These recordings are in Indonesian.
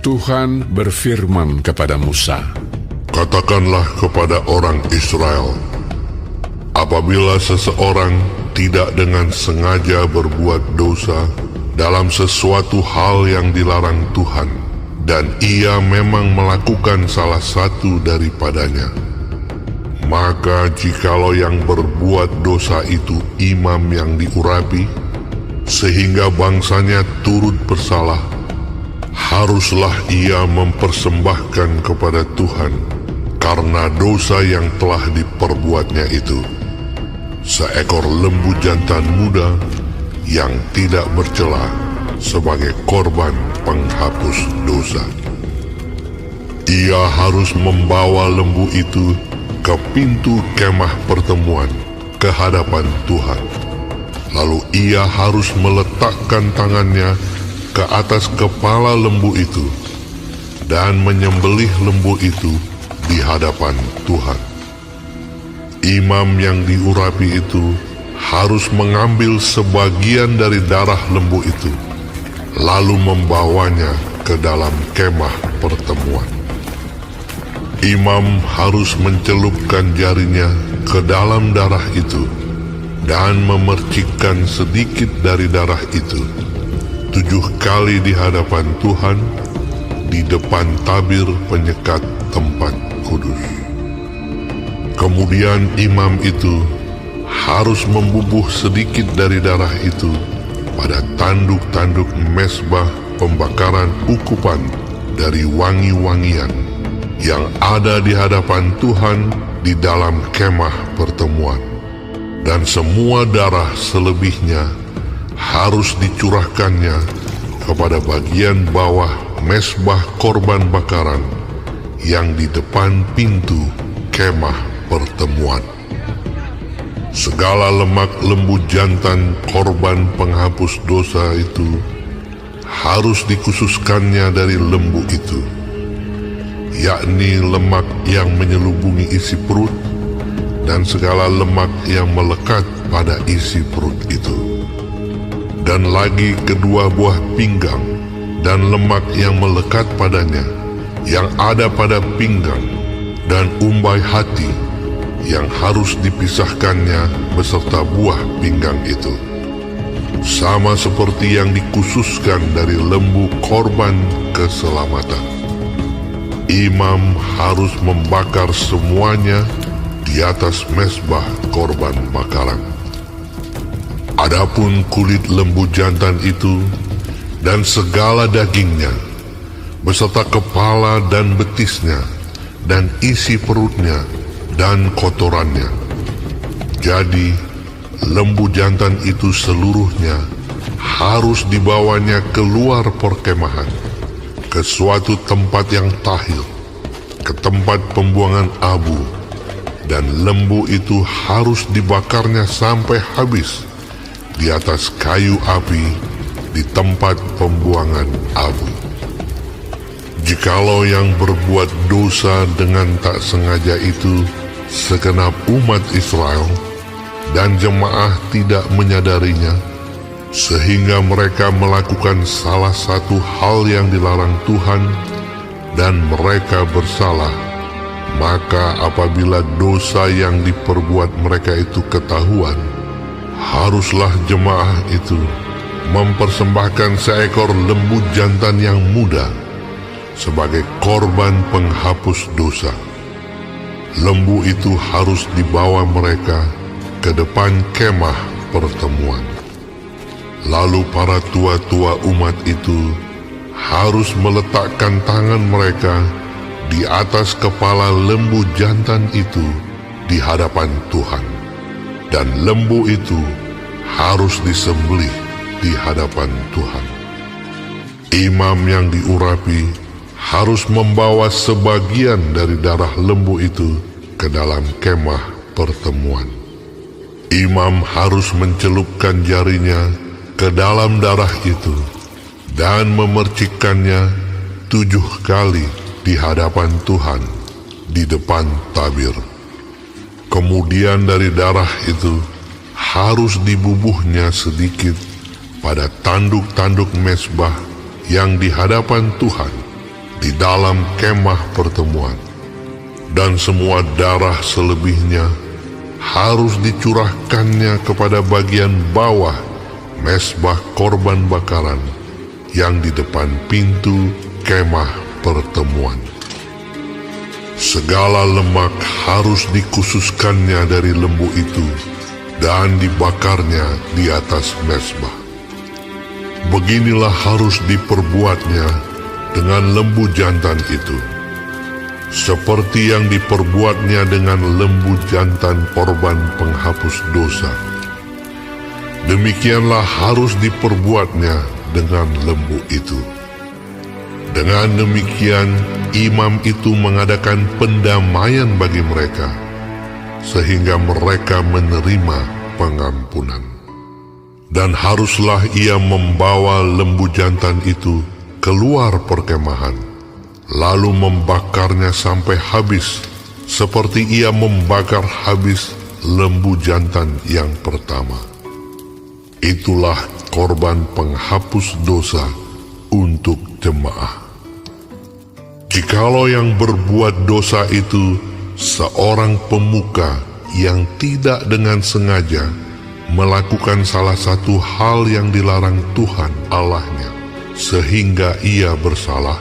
Tuhan berfirman kepada Musa, Katakanlah kepada orang Israel, apabila seseorang tidak dengan sengaja berbuat dosa dalam sesuatu hal yang dilarang Tuhan, dan ia memang melakukan salah satu daripadanya, maka jikalau yang berbuat dosa itu imam yang diurapi, sehingga bangsanya turut bersalah, haruslah ia mempersembahkan kepada Tuhan karena dosa yang telah diperbuatnya itu seekor lembu jantan muda yang tidak bercela sebagai korban penghapus dosa. Ia harus membawa lembu itu ke pintu kemah pertemuan ke hadapan Tuhan. Lalu ia harus meletakkan tangannya ke atas kepala lembu itu dan menyembelih lembu itu di hadapan Tuhan. Imam yang diurapi itu harus mengambil sebagian dari darah lembu itu, lalu membawanya ke dalam kemah pertemuan. Imam harus mencelupkan jarinya ke dalam darah itu dan memercikkan sedikit dari darah itu 7 kali di hadapan Tuhan, di depan tabir penyekat tempat kudus. Kemudian imam itu harus membubuh sedikit dari darah itu pada tanduk-tanduk mezbah pembakaran ukupan dari wangi-wangian yang ada di hadapan Tuhan di dalam kemah pertemuan. Dan semua darah selebihnya harus dicurahkannya kepada bagian bawah mezbah korban bakaran yang di depan pintu kemah pertemuan. Segala lemak lembu jantan korban penghapus dosa itu harus dikhususkannya dari lembu itu, yakni lemak yang menyelubungi isi perut dan segala lemak yang melekat pada isi perut itu, dan lagi kedua buah pinggang dan lemak yang melekat padanya yang ada pada pinggang, dan umbai hati yang harus dipisahkannya beserta buah pinggang itu, sama seperti yang dikhususkan dari lembu korban keselamatan. Imam harus membakar semuanya di atas mezbah korban bakaran. Adapun kulit lembu jantan itu dan segala dagingnya, beserta kepala dan betisnya, dan isi perutnya, dan kotorannya. Jadi, lembu jantan itu seluruhnya harus dibawanya keluar perkemahan, ke suatu tempat yang tahir, ke tempat pembuangan abu, dan lembu itu harus dibakarnya sampai habis di atas kayu api di tempat pembuangan abu. Jikalau yang berbuat dosa dengan tak sengaja itu segenap umat Israel, dan jemaah tidak menyadarinya, sehingga mereka melakukan salah satu hal yang dilarang Tuhan, dan mereka bersalah, maka apabila dosa yang diperbuat mereka itu ketahuan, haruslah jemaah itu mempersembahkan seekor lembu jantan yang muda sebagai korban penghapus dosa. Lembu itu harus dibawa mereka ke depan kemah pertemuan. Lalu para tua-tua umat itu harus meletakkan tangan mereka di atas kepala lembu jantan itu di hadapan Tuhan, dan lembu itu harus disembelih di hadapan Tuhan. Imam yang diurapi harus membawa sebagian dari darah lembu itu ke dalam kemah pertemuan. Imam harus mencelupkan jarinya ke dalam darah itu dan memercikkannya 7 kali di hadapan Tuhan di depan tabir. Kemudian dari darah itu harus dibubuhnya sedikit pada tanduk-tanduk mezbah yang di hadapan Tuhan di dalam kemah pertemuan, dan semua darah selebihnya harus dicurahkannya kepada bagian bawah mezbah korban bakaran yang di depan pintu kemah pertemuan. Segala lemak harus dikhususkannya dari lembu itu dan dibakarnya di atas mezbah. Beginilah harus diperbuatnya dengan lembu jantan itu, seperti yang diperbuatnya dengan lembu jantan korban penghapus dosa. Demikianlah harus diperbuatnya dengan lembu itu. Dengan demikian, imam itu mengadakan pendamaian bagi mereka, sehingga mereka menerima pengampunan. Dan haruslah ia membawa lembu jantan itu keluar perkemahan, lalu membakarnya sampai habis, seperti ia membakar habis lembu jantan yang pertama. Itulah korban penghapus dosa untuk jemaah. Jikalau yang berbuat dosa itu seorang pemuka yang tidak dengan sengaja melakukan salah satu hal yang dilarang Tuhan Allahnya, sehingga ia bersalah,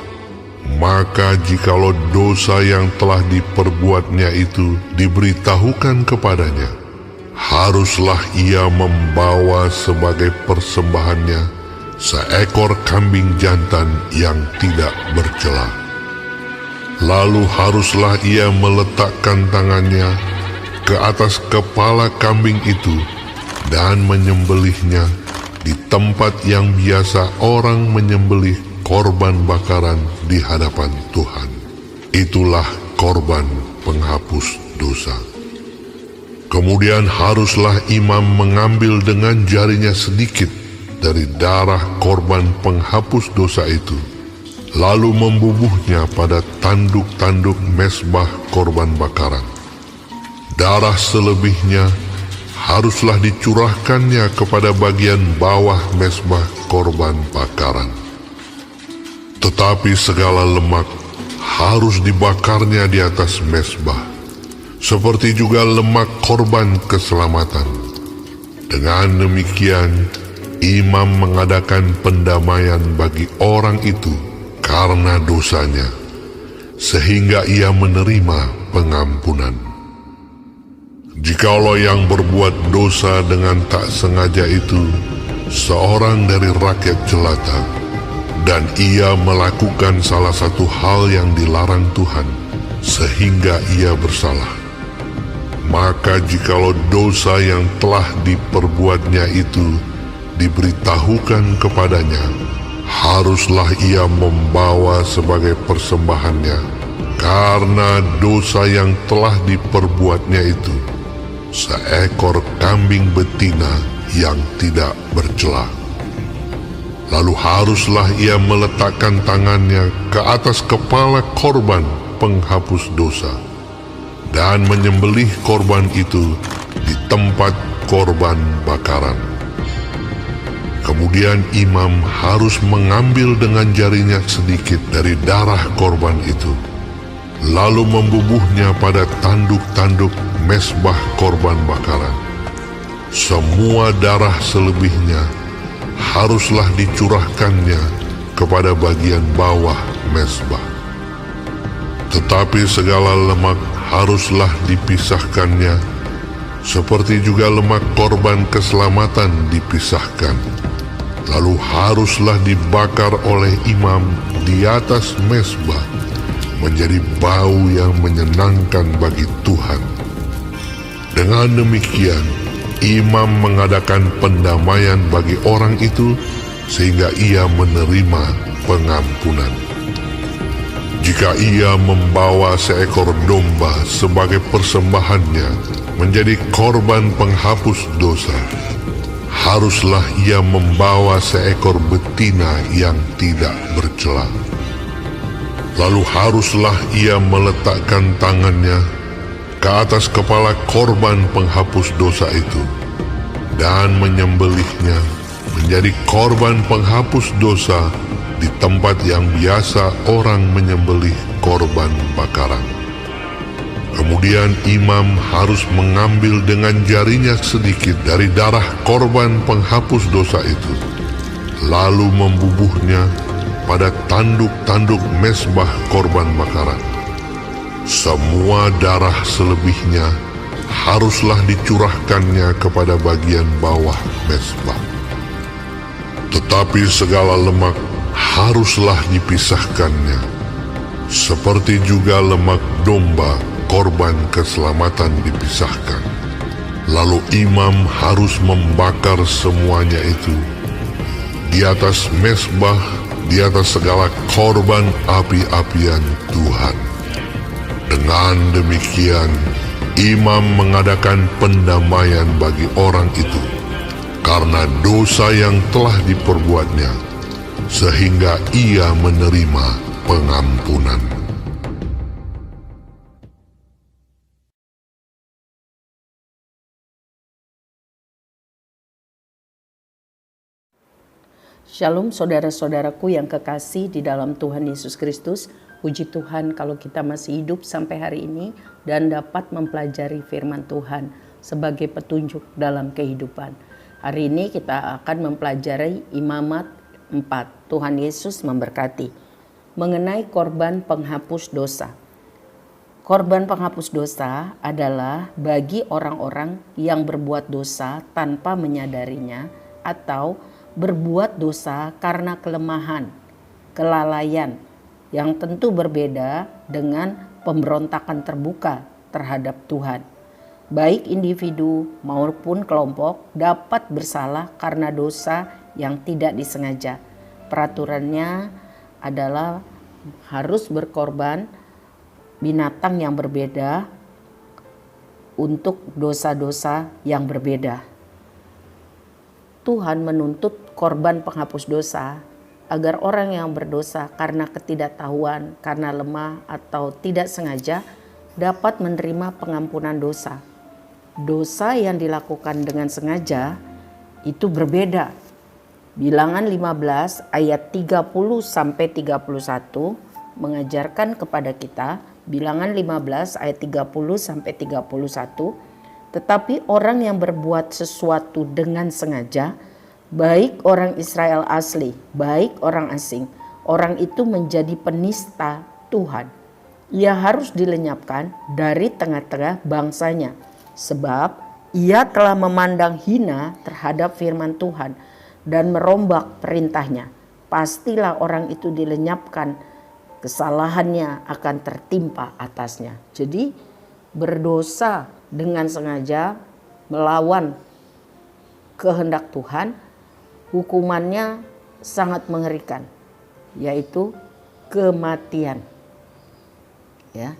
maka jikalau dosa yang telah diperbuatnya itu diberitahukan kepadanya, haruslah ia membawa sebagai persembahannya seekor kambing jantan yang tidak bercela. Lalu haruslah ia meletakkan tangannya ke atas kepala kambing itu dan menyembelihnya di tempat yang biasa orang menyembelih korban bakaran di hadapan Tuhan. Itulah korban penghapus dosa. Kemudian haruslah imam mengambil dengan jarinya sedikit dari darah korban penghapus dosa itu, lalu membubuhnya pada tanduk-tanduk mezbah korban bakaran. Darah selebihnya haruslah dicurahkannya kepada bagian bawah mezbah korban bakaran. Tetapi segala lemak harus dibakarnya di atas mezbah, seperti juga lemak korban keselamatan. Dengan demikian, imam mengadakan pendamaian bagi orang itu karena dosanya, sehingga ia menerima pengampunan. Jikalau yang berbuat dosa dengan tak sengaja itu seorang dari rakyat jelata, dan ia melakukan salah satu hal yang dilarang Tuhan, sehingga ia bersalah, maka jikalau dosa yang telah diperbuatnya itu diberitahukan kepadanya, haruslah ia membawa sebagai persembahannya karena dosa yang telah diperbuatnya itu seekor kambing betina yang tidak bercela. Lalu haruslah ia meletakkan tangannya ke atas kepala korban penghapus dosa dan menyembelih korban itu di tempat korban bakaran. Kemudian imam harus mengambil dengan jarinya sedikit dari darah korban itu, lalu membubuhnya pada tanduk-tanduk mezbah korban bakaran. Semua darah selebihnya haruslah dicurahkannya kepada bagian bawah mezbah. Tetapi segala lemak haruslah dipisahkannya, seperti juga lemak korban keselamatan dipisahkan. Lalu haruslah dibakar oleh imam di atas mezbah menjadi bau yang menyenangkan bagi Tuhan. Dengan demikian, imam mengadakan pendamaian bagi orang itu sehingga ia menerima pengampunan. Jika ia membawa seekor domba sebagai persembahannya menjadi korban penghapus dosa, haruslah ia membawa seekor betina yang tidak bercela. Lalu haruslah ia meletakkan tangannya ke atas kepala korban penghapus dosa itu dan menyembelihnya menjadi korban penghapus dosa di tempat yang biasa orang menyembelih korban bakaran. Kemudian imam harus mengambil dengan jarinya sedikit dari darah korban penghapus dosa itu, lalu membubuhnya pada tanduk-tanduk mezbah korban bakaran. Semua darah selebihnya haruslah dicurahkannya kepada bagian bawah mezbah. Tetapi segala lemak haruslah dipisahkannya, seperti juga lemak domba korban keselamatan dipisahkan. Lalu imam harus membakar semuanya itu di atas mezbah, di atas segala korban api-apian Tuhan. Dengan demikian, imam mengadakan pendamaian bagi orang itu karena dosa yang telah diperbuatnya, sehingga ia menerima pengampunan. Shalom saudara-saudaraku yang kekasih di dalam Tuhan Yesus Kristus. Puji Tuhan kalau kita masih hidup sampai hari ini dan dapat mempelajari firman Tuhan sebagai petunjuk dalam kehidupan. Hari ini kita akan mempelajari Imamat 4. Tuhan Yesus memberkati. Mengenai korban penghapus dosa. Korban penghapus dosa adalah bagi orang-orang yang berbuat dosa tanpa menyadarinya atau berbuat dosa karena kelemahan, kelalaian, yang tentu berbeda dengan pemberontakan terbuka terhadap Tuhan. Baik individu maupun kelompok dapat bersalah karena dosa yang tidak disengaja. Peraturannya adalah harus berkorban binatang yang berbeda untuk dosa-dosa yang berbeda. Tuhan menuntut korban penghapus dosa agar orang yang berdosa karena ketidaktahuan, karena lemah atau tidak sengaja dapat menerima pengampunan dosa. Dosa yang dilakukan dengan sengaja itu berbeda. Bilangan 15 ayat 30 sampai 31 mengajarkan kepada kita, Bilangan 15 ayat 30 sampai 31, tetapi orang yang berbuat sesuatu dengan sengaja, baik orang Israel asli, baik orang asing, orang itu menjadi penista Tuhan. Ia harus dilenyapkan dari tengah-tengah bangsanya, sebab ia telah memandang hina terhadap firman Tuhan dan merombak perintahnya. Pastilah orang itu dilenyapkan, kesalahannya akan tertimpa atasnya. Jadi berdosa dengan sengaja melawan kehendak Tuhan, hukumannya sangat mengerikan, yaitu kematian. Ya,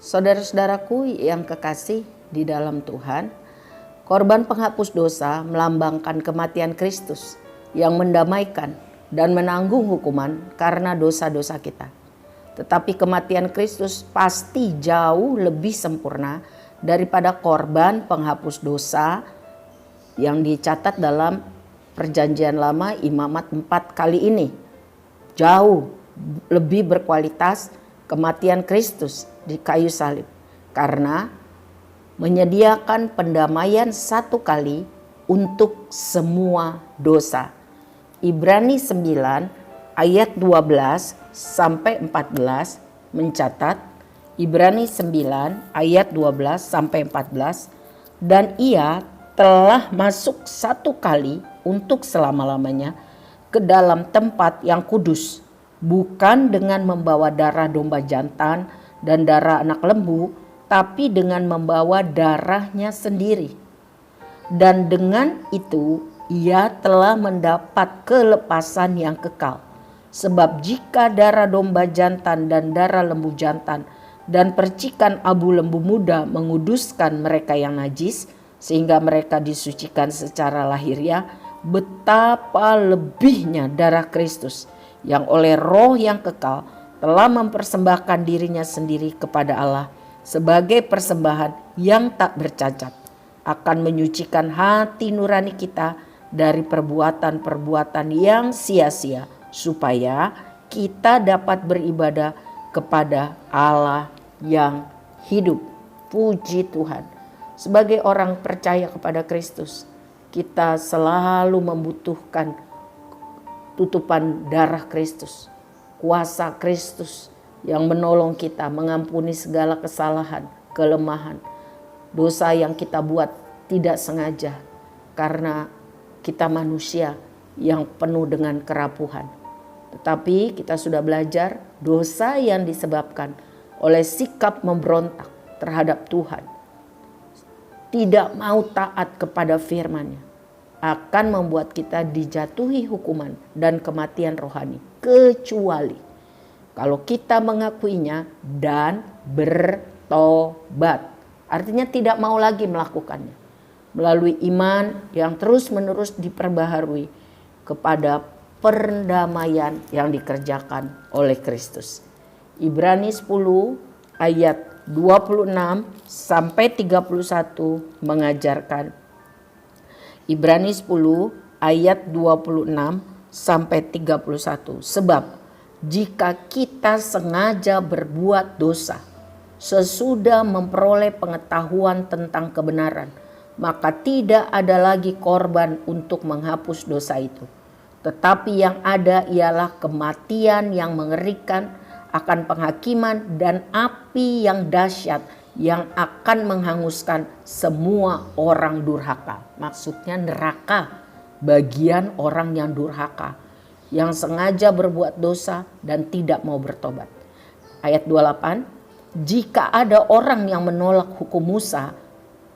saudara-saudaraku yang kekasih di dalam Tuhan, korban penghapus dosa melambangkan kematian Kristus yang mendamaikan dan menanggung hukuman karena dosa-dosa kita. Tetapi kematian Kristus pasti jauh lebih sempurna daripada korban penghapus dosa yang dicatat dalam Perjanjian Lama Imamat 4 kali ini. Jauh lebih berkualitas kematian Kristus di kayu salib, karena menyediakan pendamaian satu kali untuk semua dosa. Ibrani 9 ayat 12 sampai 14 mencatat, Ibrani 9 ayat 12 sampai 14, dan ia telah masuk satu kali untuk selama-lamanya ke dalam tempat yang kudus, bukan dengan membawa darah domba jantan dan darah anak lembu, tapi dengan membawa darahnya sendiri. Dan dengan itu ia telah mendapat kelepasan yang kekal. Sebab jika darah domba jantan dan darah lembu jantan dan percikan abu lembu muda menguduskan mereka yang najis, sehingga mereka disucikan secara lahiriah, betapa lebihnya darah Kristus yang oleh Roh yang kekal telah mempersembahkan dirinya sendiri kepada Allah sebagai persembahan yang tak bercacat, akan menyucikan hati nurani kita dari perbuatan-perbuatan yang sia-sia supaya kita dapat beribadah kepada Allah yang hidup. Puji Tuhan. Sebagai orang percaya kepada Kristus, kita selalu membutuhkan tutupan darah Kristus, kuasa Kristus yang menolong kita mengampuni segala kesalahan, kelemahan, dosa yang kita buat tidak sengaja karena kita manusia yang penuh dengan kerapuhan. Tetapi kita sudah belajar dosa yang disebabkan oleh sikap memberontak terhadap Tuhan, tidak mau taat kepada firman-Nya, akan membuat kita dijatuhi hukuman dan kematian rohani, kecuali kalau kita mengakuinya dan bertobat. Artinya tidak mau lagi melakukannya melalui iman yang terus-menerus diperbaharui kepada perdamaian yang dikerjakan oleh Kristus. Ibrani 10 ayat 26 sampai 31 mengajarkan. Ibrani 10 ayat 26 sampai 31. Sebab jika kita sengaja berbuat dosa sesudah memperoleh pengetahuan tentang kebenaran, maka tidak ada lagi korban untuk menghapus dosa itu. Tetapi yang ada ialah kematian yang mengerikan akan penghakiman dan api yang dahsyat yang akan menghanguskan semua orang durhaka. Maksudnya neraka bagian orang yang durhaka, yang sengaja berbuat dosa dan tidak mau bertobat. Ayat 28, jika ada orang yang menolak hukum Musa,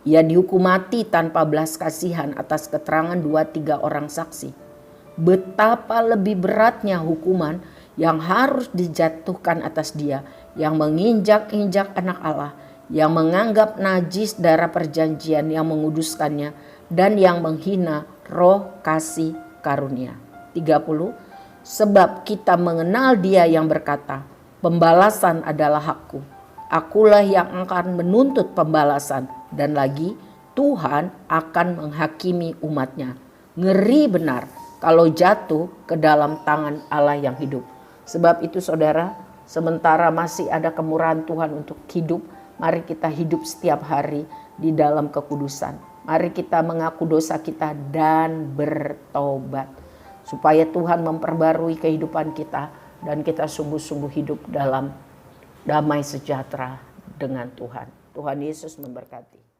ia dihukum mati tanpa belas kasihan atas keterangan 2-3 orang saksi. Betapa lebih beratnya hukuman yang harus dijatuhkan atas dia yang menginjak-injak anak Allah, yang menganggap najis darah perjanjian yang menguduskannya, dan yang menghina roh kasih karunia. 30. Sebab kita mengenal dia yang berkata, pembalasan adalah hakku, akulah yang akan menuntut pembalasan, dan lagi Tuhan akan menghakimi umatnya. Ngeri benar kalau jatuh ke dalam tangan Allah yang hidup. Sebab itu saudara, sementara masih ada kemurahan Tuhan untuk hidup, mari kita hidup setiap hari di dalam kekudusan. Mari kita mengaku dosa kita dan bertobat, supaya Tuhan memperbarui kehidupan kita dan kita sungguh-sungguh hidup dalam damai sejahtera dengan Tuhan. Tuhan Yesus memberkati.